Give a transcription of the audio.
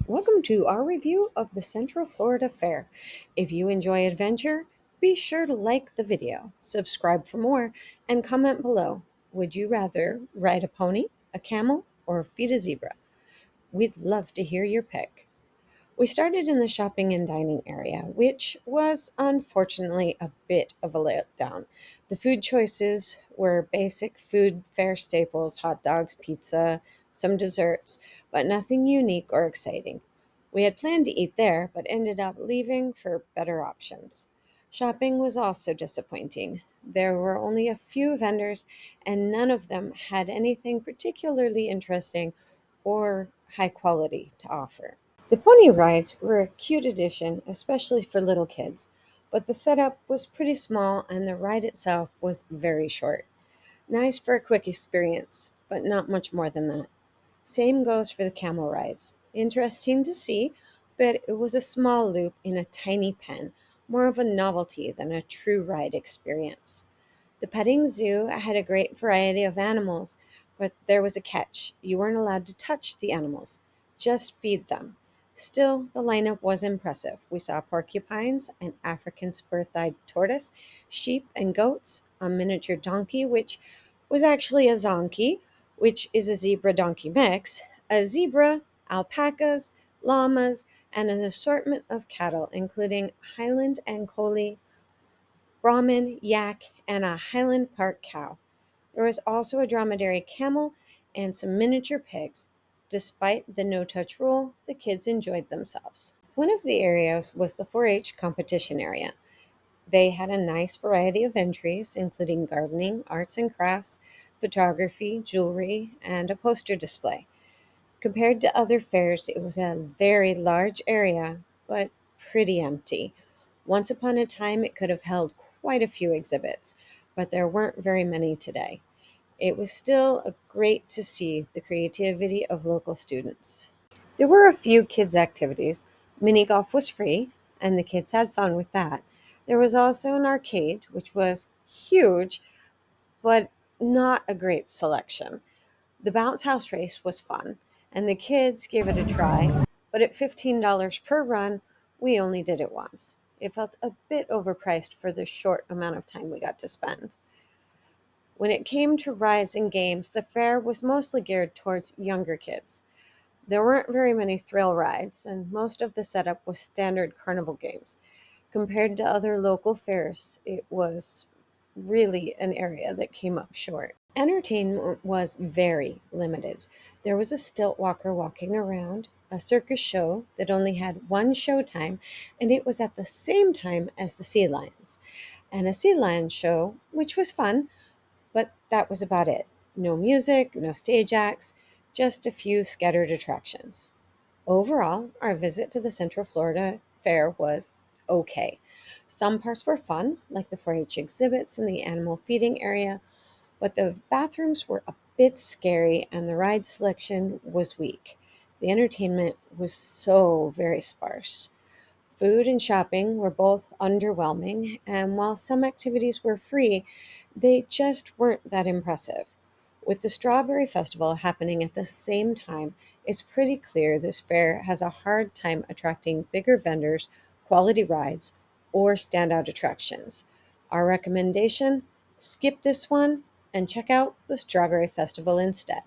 Welcome to our review of the Central Florida Fair. If you enjoy adventure, be sure to like the video, subscribe for more, and comment below. Would you rather ride a pony, a camel, or feed a zebra? We'd love to hear your pick. We started in the shopping and dining area, which was unfortunately a bit of a letdown. The food choices were basic food fair staples: hot dogs, pizza, some desserts, but nothing unique or exciting. We had planned to eat there, but ended up leaving for better options. Shopping was also disappointing. There were only a few vendors, and none of them had anything particularly interesting or high quality to offer. The pony rides were a cute addition, especially for little kids, but the setup was pretty small and the ride itself was very short. Nice for a quick experience, but not much more than that. Same goes for the camel rides. Interesting to see, but it was a small loop in a tiny pen, more of a novelty than a true ride experience. The petting zoo had a great variety of animals, but there was a catch. You weren't allowed to touch the animals, just feed them. Still, the lineup was impressive. We saw porcupines, an African spur-thighed tortoise, sheep and goats, a miniature donkey, which was actually a zonkey, which is a zebra donkey mix, a zebra, alpacas, llamas, and an assortment of cattle, including Highland and Collie, Brahmin, yak, and a Highland Park cow. There was also a dromedary camel and some miniature pigs. Despite the no touch rule, the kids enjoyed themselves. One of the areas was the 4 H competition area. They had a nice variety of entries, including gardening, arts and crafts, photography, jewelry, and a poster display. Compared to other fairs, it was a very large area, but pretty empty. Once upon a time, it could have held quite a few exhibits, but there weren't very many today. It was still great to see the creativity of local students. There were a few kids' activities. Mini golf was free, and the kids had fun with that. There was also an arcade, which was huge, but not a great selection. The bounce house race was fun, and the kids gave it a try, but at $15 per run, we only did it once. It felt a bit overpriced for the short amount of time we got to spend. When it came to rides and games, the fair was mostly geared towards younger kids. There weren't very many thrill rides, and most of the setup was standard carnival games. Compared to other local fairs, it was really an area that came up short. Entertainment was very limited. There was a stilt walker walking around, a circus show that only had one show time, and it was at the same time as the sea lions, and a sea lion show, which was fun, but that was about it. No music, no stage acts, just a few scattered attractions. Overall, our visit to the Central Florida Fair was okay. Some parts were fun, like the 4 H exhibits and the animal feeding area, but the bathrooms were a bit scary and the ride selection was weak. The entertainment was so very sparse. Food and shopping were both underwhelming, and while some activities were free, they just weren't that impressive. With the Strawberry Festival happening at the same time, it's pretty clear this fair has a hard time attracting bigger vendors, quality rides, or standout attractions. Our recommendation: skip this one and check out the Strawberry Festival instead.